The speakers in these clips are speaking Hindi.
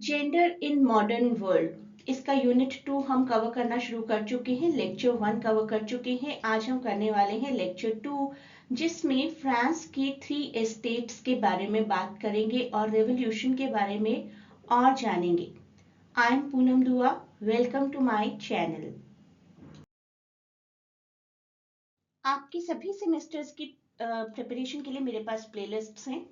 जेंडर इन मॉडर्न वर्ल्ड, इसका यूनिट 2 हम कवर करना शुरू कर चुके हैं। लेक्चर 1 कवर कर चुके हैं। आज हम करने वाले हैं लेक्चर 2, जिसमें फ्रांस के 3 स्टेट्स के बारे में बात करेंगे और रेवोल्यूशन के बारे में और जानेंगे। आई एम पूनम दुआ, वेलकम टू माय चैनल। आपके सभी सेमेस्टर्स की प्रिपरेशन के लिए मेरे पास प्लेलिस्ट्स हैं।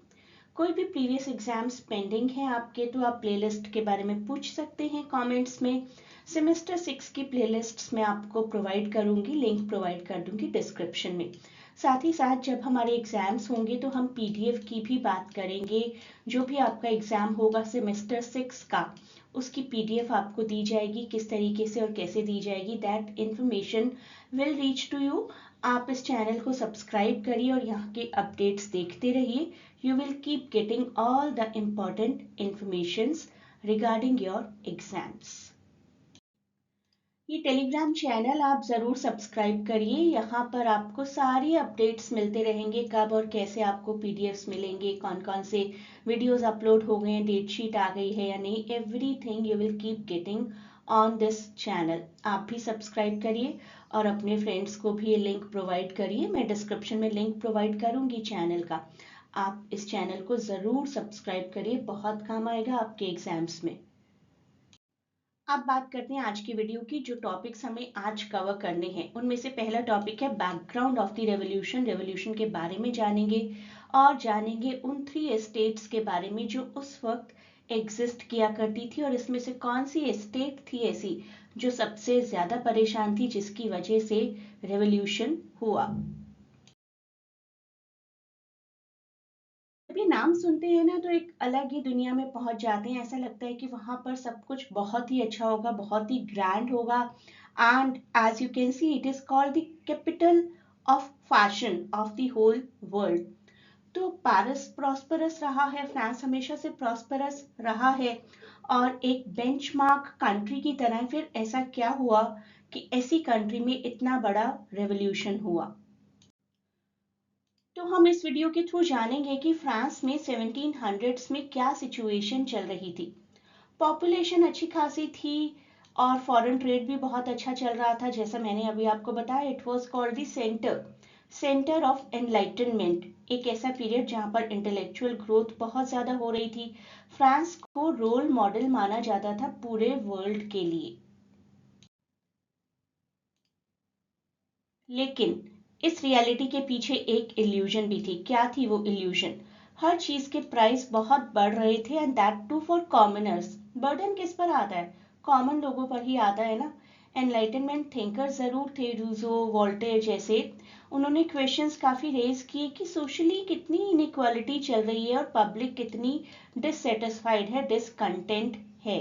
कोई भी प्रीवियस एग्जाम्स पेंडिंग हैं आपके तो आप प्लेलिस्ट के बारे में पूछ सकते हैं कमेंट्स में। सेमेस्टर 6 की प्लेलिस्ट्स मैं आपको प्रोवाइड करूंगी, लिंक प्रोवाइड कर दूंगी डिस्क्रिप्शन में। साथ ही साथ जब हमारे एग्जाम्स होंगे तो हम पीडीएफ की भी बात करेंगे। जो भी आपका एग्जाम होगा सेमेस्टर 6 का, उसकी पीडीएफ आपको दी जाएगी, किस तरीके से और कैसे दी जाएगी, that information will reach to you. आप इस चैनल को सब्सक्राइब करिए और यहाँ के अपडेट्स देखते रहिए। You will keep getting all the important informations regarding your exams. ये टेलीग्राम चैनल आप ज़रूर सब्सक्राइब करिए। यहाँ पर आपको सारी अपडेट्स मिलते रहेंगे, कब और कैसे आपको पीडीएफ्स मिलेंगे, कौन कौन से वीडियोस अपलोड हो गए हैं, डेट शीट आ गई है या नहीं, everything you will keep getting on this channel. आप भी सब्सक्राइब करिए और अपने फ्रेंड्स को भी ये लिंक प्रोवाइड करिए। मैं डिस्क्रिप्शन में लिंक प्रोवाइड करूँगी चैनल का। आप इस चैनल को ज़रूर सब्सक्राइब करिए, बहुत काम आएगा आपके एग्जाम्स में। अब बात करते हैं आज की वीडियो की। जो टॉपिक्स हमें आज कवर करने हैं उनमें से पहला टॉपिक है background of the revolution. Revolution के बारे में जानेंगे और जानेंगे उन 3 स्टेट्स के बारे में जो उस वक्त एग्जिस्ट किया करती थी और इसमें से कौन सी स्टेट थी ऐसी जो सबसे ज्यादा परेशान थी, जिसकी वजह से रेवोल्यूशन हुआ। जब ये नाम सुनते हैं ना तो एक अलग ही दुनिया में पहुंच जाते हैं। ऐसा लगता है कि वहां पर सब कुछ बहुत ही अच्छा होगा, बहुत ही ग्रैंड होगा। And as you can see it is called the capital of fashion of the whole world. तो पेरिस प्रॉस्परस रहा है, फ्रांस हमेशा से प्रॉस्परस रहा है और एक बेंचमार्क कंट्री की तरह। फिर ऐसा क्या हुआ कि ऐसी कंट्री में इतना बड़ा रेवोल्यूशन हुआ? तो हम इस वीडियो के थ्रू जानेंगे कि फ्रांस में 1700s में क्या सिचुएशन चल रही थी। पॉपुलेशन अच्छी खासी थी और फॉरेन ट्रेड भी बहुत अच्छा चल रहा था। जैसा मैंने अभी आपको बताया, it was called the centre of enlightenment, एक ऐसा पीरियड जहां पर इंटेलेक्चुअल ग्रोथ बहुत ज्यादा हो रही थी। फ्रांस को रोल मॉडल माना जाता था पूरे वर्ल्ड के लिए। लेकिन इस रियलिटी के पीछे एक इल्यूजन भी थी। क्या थी वो इल्यूजन? हर चीज के प्राइस बहुत बढ़ रहे थे and that too for commoners. Burden किस पर आता है? कॉमन लोगों पर ही आता है ना। एनलाइटनमेंट थिंकर जरूर थे, रूजो, वोल्टेयर जैसे। उन्होंने क्वेश्चंस काफी रेज किए कि सोशली कितनी इनइक्वालिटी चल रही है और पब्लिक कितनी डिससेटिस्फाइड है, डिसकंटेंट है।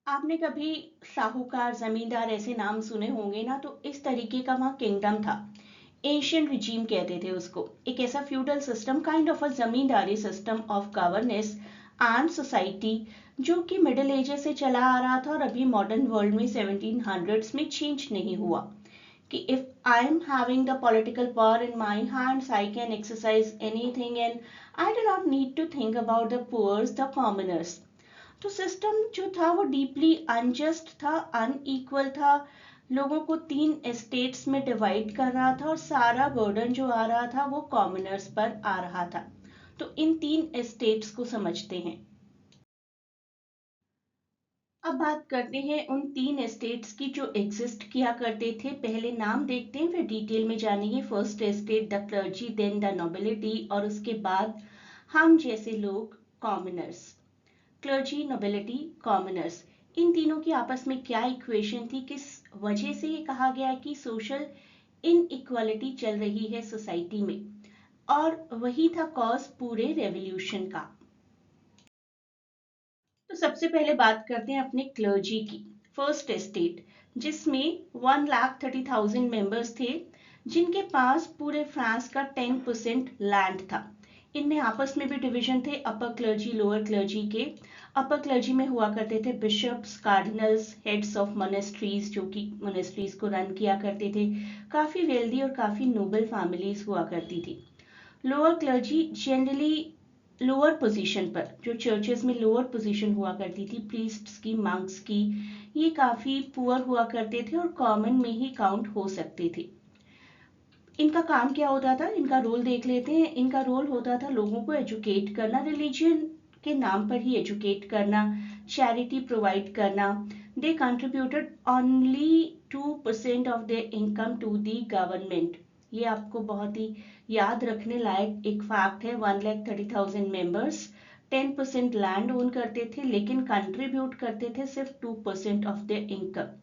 आपने कभी साहूकार, जमींदार ऐसे नाम सुने होंगे ना, तो इस तरीके का वहां किंगडम था। एशियन रिजीम कहते थे उसको। एक ऐसा feudal system, kind of a zamindari system of governance and society, जो कि मिडिल एजेस से चला आ रहा था और अभी मॉडर्न वर्ल्ड में 1700s में चेंज नहीं हुआ। कि if I am having the political power in my hands, I can exercise anything and I do not need to think about the poors, the commoners. तो सिस्टम जो था वो डीपली अनजस्ट था, अनइक्वल था। लोगों को 3 स्टेट्स में डिवाइड कर रहा था और सारा बर्डन जो आ रहा था वो कॉमनर्स पर आ रहा था। तो इन 3 स्टेट्स को समझते हैं। अब बात करते हैं उन 3 स्टेट्स की जो एग्जिस्ट किया करते थे। पहले नाम देखते हैं, फिर डिटेल में जानेंगे। First state the clergy, then the nobility और उसके बाद हम जैसे लोग, कॉमनर्स। क्लर्जी, नोबिलिटी, कॉमनर्स, इन तीनों की आपस में क्या इक्वेशन थी? किस वजह से ये कहा गया कि सोशल इनइक्वालिटी चल रही है सोसाइटी में? और वही था कॉज पूरे रेवोल्यूशन का। तो सबसे पहले बात करते हैं अपने क्लर्जी की। फर्स्ट स्टेट, जिसमें 1,30,000 मेंबर्स थे, जिनके पास पूरे फ्रांस का 10% लैंड था। इनमें आपस में भी डिवीजन थे, अपर क्लर्जी, लोअर क्लर्जी के। अपर क्लर्जी में हुआ करते थे bishops, cardinals, heads of monasteries, जो कि मोनेस्ट्रीज को रन किया करते थे। काफी वेल्दी और काफी नोबल फैमिलीज हुआ करती थी। Lower clergy generally lower position पर, जो चर्चेस में लोअर पोजीशन हुआ करती थी, प्रीस्ट्स की, मंक्स की, ये काफी पुअर हुआ करते थे और कॉमन में ही काउंट हो सकते थे। इनका काम क्या होता था, इनका रोल देख लेते हैं। इनका रोल होता था लोगों को एजुकेट करना, रिलीजन के नाम पर ही एजुकेट करना, चैरिटी प्रोवाइड करना। They contributed only 2% of their income to the government. ये आपको बहुत ही याद रखने लायक एक फैक्ट है। 1,30,000 मेंबर्स 10% लैंड ओन करते थे, लेकिन कंट्रीब्यूट करते थे सिर्फ 2% of their income,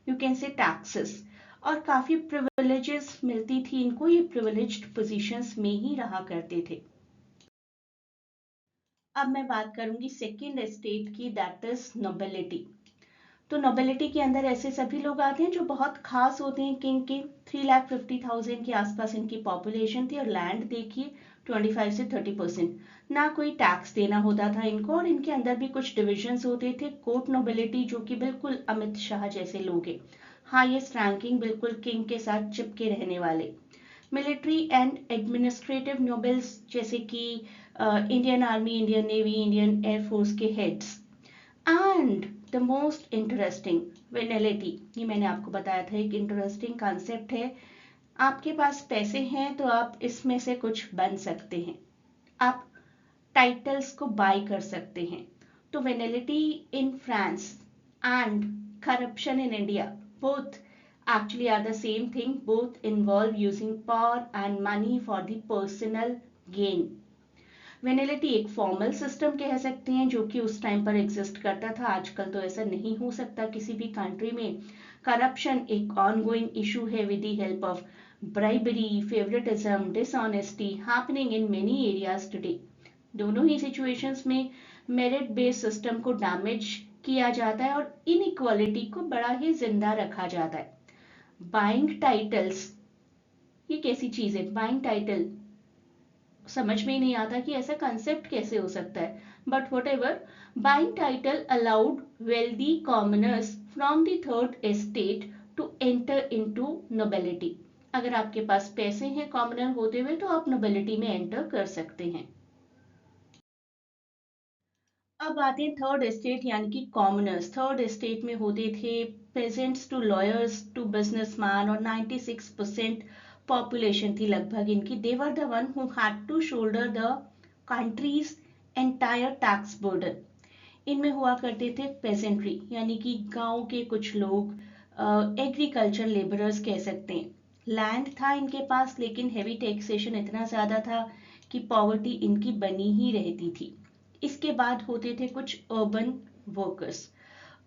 you can say taxes. और काफी प्रिविलेजेस मिलती थी इनको, ये प्रिविलेज्ड पोजीशंस में ही रहा करते थे। अब मैं बात करूंगी सेकेंड एस्टेट की, दैट इज नोबिलिटी। तो नोबिलिटी के अंदर ऐसे सभी लोग आते हैं जो बहुत खास होते हैं किंग के। 3,50,000 के आसपास इनकी पॉपुलेशन थी और लैंड देखिए 25 से 30%। ना कोई टैक्स देना होता था इनको, और इनके अंदर भी कुछ डिविजन्स होते थे। कोर्ट नोबिलिटी, जो कि बिल्कुल अमित शाह जैसे लोग हैं, हाईएस्ट रैंकिंग, बिल्कुल किंग के साथ चिपके रहने वाले। मिलिट्री एंड एडमिनिस्ट्रेटिव नोबल्स, जैसे कि Indian army, Indian navy, Indian air force के heads. And the most interesting, venality. ये मैंने आपको बताया था, एक इंटरेस्टिंग कॉन्सेप्ट है। आपके पास पैसे हैं तो आप इसमें से कुछ बन सकते हैं, आप टाइटल्स को बाय कर सकते हैं। तो venality in France and corruption in India both actually are the same thing, both involve using power and money for the personal gain. वेनेलिटी एक फॉर्मल सिस्टम कह सकते हैं जो कि उस टाइम पर एग्जिस्ट करता था, आजकल तो ऐसा नहीं हो सकता किसी भी कंट्री में। करप्शन एक ऑनगोइंग इशू है with the help of bribery, favouritism, dishonesty happening in many areas today. दोनों ही सिचुएशंस में मेरिट बेस्ड सिस्टम को डैमेज किया जाता है और इनइक्वालिटी को बड़ा ही जिंदा रखा जाता है। बाइंग टाइटल्स, ये कैसी चीज है? बाइंग टाइटल समझ में ही नहीं आता कि ऐसा कंसेप्ट कैसे हो सकता है, but whatever, buying title allowed wealthy commoners from the third estate to enter into nobility. अगर आपके पास पैसे हैं कॉमनर होते हुए तो आप नोबिलिटी में एंटर कर सकते हैं। अब आते हैं थर्ड एस्टेट यानी कि कॉमनर्स। थर्ड एस्टेट में होते थे peasants to lawyers to businessmen, और 96% पॉपुलेशन थी लगभग इनकी। They were the one who had to shoulder the country's entire tax burden. इनमें हुआ करते थे पेजेंट्री यानी कि गांव के कुछ लोग, एग्रीकल्चर लेबरर्स कह सकते हैं। लैंड था इनके पास, लेकिन हेवी टैक्सेशन इतना ज्यादा था कि पॉवर्टी इनकी बनी ही रहती थी। इसके बाद होते थे कुछ अर्बन वर्कर्स।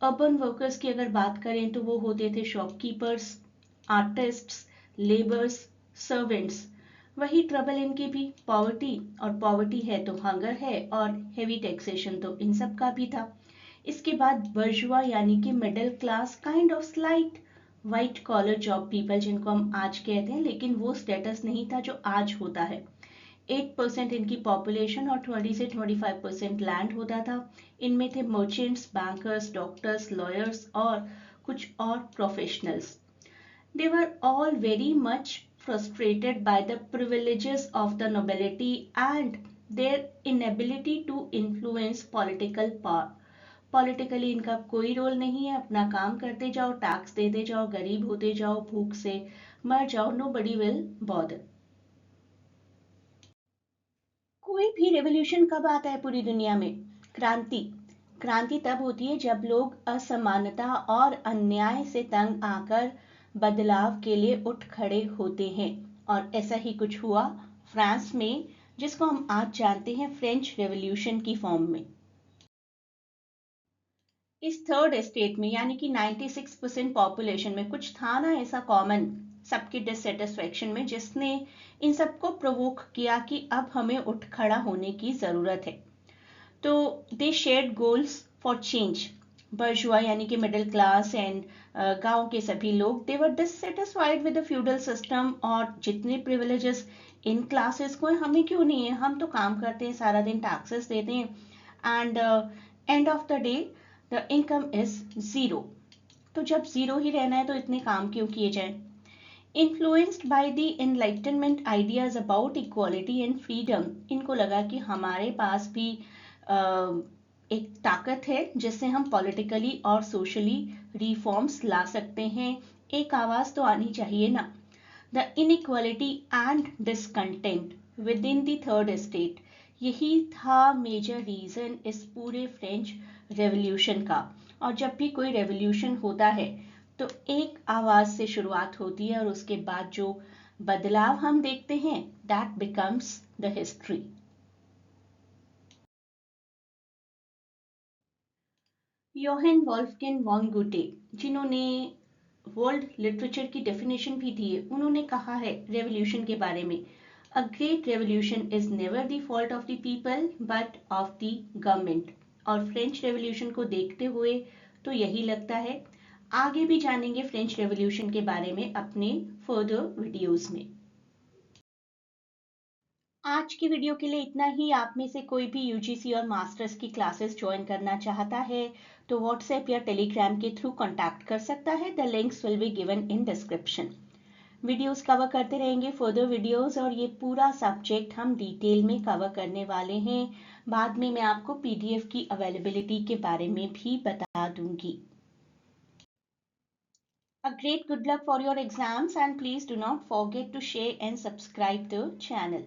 अर्बन वर्कर्स की अगर बात करें तो वो होते थे शॉपकीपर्स, आर्टिस्ट्स, लेबर्स, सर्वेंट्स। वही ट्रबल इनकी भी, पॉवर्टी, और पॉवर्टी है तो हंगर है, और हेवी टैक्सेशन तो इन सब का भी था। इसके बाद बर्जुआ यानी कि middle class, kind of slight white collar job people जिनको हम आज कहते हैं, लेकिन वो स्टेटस नहीं था जो आज होता है। 8% इनकी पॉपुलेशन और 20 से 25% लैंड होता था। इनमें थे मर्चेंट्स, बैंकर्स, डॉक्टर्स, लॉयर्स और कुछ और professionals. They were all very much frustrated by the privileges of the nobility and their inability to influence political power. Politically इनका कोई रोल नहीं है, अपना काम करते जाओ, टैक्स देते जाओ, गरीब होते जाओ, भूख से मर जाओ, nobody will bother. कोई भी रेवोल्यूशन कब आता है पूरी दुनिया में? क्रांति। क्रांति तब होती है जब लोग असमानता और अन्याय से तंग आकर बदलाव के लिए उठ खड़े होते हैं, और ऐसा ही कुछ हुआ फ्रांस में, जिसको हम आज जानते हैं फ्रेंच रेवोल्यूशन की फॉर्म में। इस थर्ड एस्टेट में यानी कि 96% पॉपुलेशन में कुछ था ना ऐसा कॉमन सबके डिससेटिस्फेक्शन में, जिसने इन सबको प्रोवोक किया कि अब हमें उठ खड़ा होने की जरूरत है। तो they shared goals for change. Bourgeois यानी कि मिडिल क्लास एंड गांव के सभी लोग, they were dissatisfied with the feudal system, और जितने प्रिविलेजेस इन क्लासेस को हमें क्यों नहीं है, हम तो काम करते हैं, सारा दिन टैक्सेस देते हैं, and end of the day the income is zero. तो जब जीरो ही रहना है तो इतने काम क्यों किए जाए? Influenced by the enlightenment ideas about equality and freedom, इनको लगा कि हमारे पास भी एक ताकत है जिससे हम पॉलिटिकली और सोशली रिफॉर्म्स ला सकते हैं, एक आवाज तो आनी चाहिए ना। The inequality and discontent with in the third estate, यही था मेजर रीजन इस पूरे फ्रेंच रेवोल्यूशन का। और जब भी कोई रेवोल्यूशन होता है तो एक आवाज से शुरुआत होती है और उसके बाद जो बदलाव हम देखते हैं that becomes the history. Johann Wolfgang von Goethe, जिन्होंने वर्ल्ड लिटरेचर की डेफिनेशन भी दी है, उन्होंने कहा है रेवोल्यूशन के बारे में, a great revolution is never the fault of the people but of the government. और फ्रेंच रेवोल्यूशन को देखते हुए तो यही लगता है। आगे भी जानेंगे फ्रेंच रेवोल्यूशन के बारे में अपने फर्दर वीडियोस में। आज की वीडियो के लिए इतना ही। आप में से कोई भी यूजीसी और मास्टर्स की क्लासेस ज्वाइन करना चाहता है तो व्हाट्सएप या टेलीग्राम के थ्रू कांटेक्ट कर सकता है। The links will be given in description. Videos cover करते रहेंगे, फर्दर वीडियोस, और ये पूरा सब्जेक्ट हम डिटेल में कवर करने वाले हैं। बाद में मैं आपको पीडीएफ की अवेलेबिलिटी के बारे में भी बता दूंगी। A great good luck for your exams and please do not forget to share and subscribe the channel.